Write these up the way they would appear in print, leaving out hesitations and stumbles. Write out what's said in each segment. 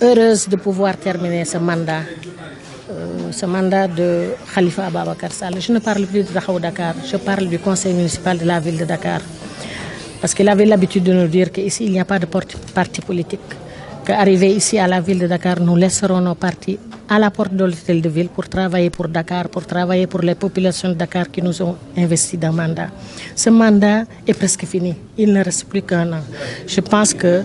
heureuse de pouvoir terminer ce mandat de Khalifa Ababacar Sall. Je ne parle plus de Taxawu Dakar, je parle du conseil municipal de la ville de Dakar. Parce qu'il avait l'habitude de nous dire qu'ici, il n'y a pas de parti politique. Qu'arrivé ici à la ville de Dakar, nous laisserons nos partis à la porte de l'hôtel de ville pour travailler pour Dakar, pour travailler pour les populations de Dakar qui nous ont investis dans le mandat. Ce mandat est presque fini. Il ne reste plus qu'un an. Je pense que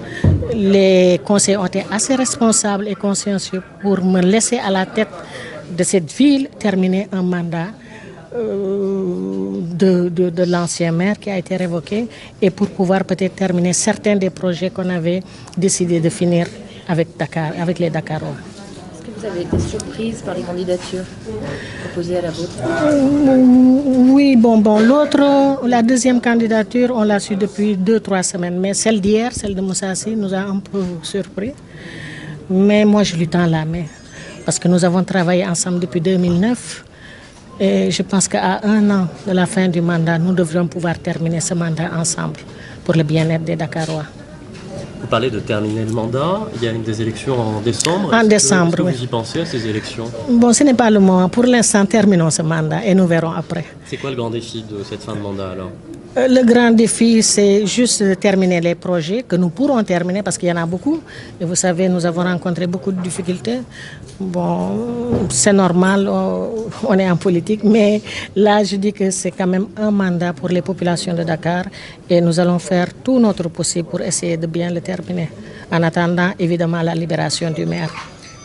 les conseils ont été assez responsables et consciencieux pour me laisser à la tête de cette ville terminer un mandat de l'ancien maire qui a été révoqué et pour pouvoir peut-être terminer certains des projets qu'on avait décidé de finir avec Dakar, avec les Dakarois. Est-ce que vous avez été surprise par les candidatures proposées à la vôtre? Oui, la deuxième candidature, on l'a su depuis 2-3 semaines, mais celle d'hier, celle de Moussa Sy, nous a un peu surpris. Mais moi, je lui tends la main parce que nous avons travaillé ensemble depuis 2009. Et je pense qu'à un an de la fin du mandat, nous devrions pouvoir terminer ce mandat ensemble pour le bien-être des Dakarois. Vous parlez de terminer le mandat, il y a des élections en décembre. En décembre, est-ce que oui. vous y pensez à ces élections? Bon, ce n'est pas le moment. Pour l'instant, terminons ce mandat et nous verrons après. C'est quoi le grand défi de cette fin de mandat alors? Le grand défi, c'est juste de terminer les projets que nous pourrons terminer parce qu'il y en a beaucoup. Et vous savez, nous avons rencontré beaucoup de difficultés. Bon, c'est normal, on est en politique, mais là, je dis que c'est quand même un mandat pour les populations de Dakar et nous allons faire tout notre possible pour essayer de bien le terminer. En attendant, évidemment, la libération du maire.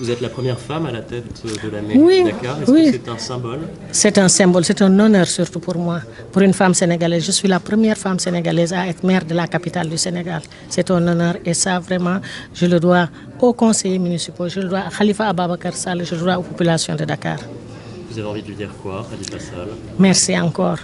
Vous êtes la première femme à la tête de la mairie de Dakar. Est-ce que c'est un symbole? C'est un symbole, c'est un honneur surtout pour moi, pour une femme sénégalaise. Je suis la première femme sénégalaise à être maire de la capitale du Sénégal. C'est un honneur et ça vraiment, je le dois aux conseillers municipaux, je le dois à Khalifa Ababacar Sall, je le dois aux populations de Dakar. Vous avez envie de lui dire quoi, Khalifa Sall? Merci encore.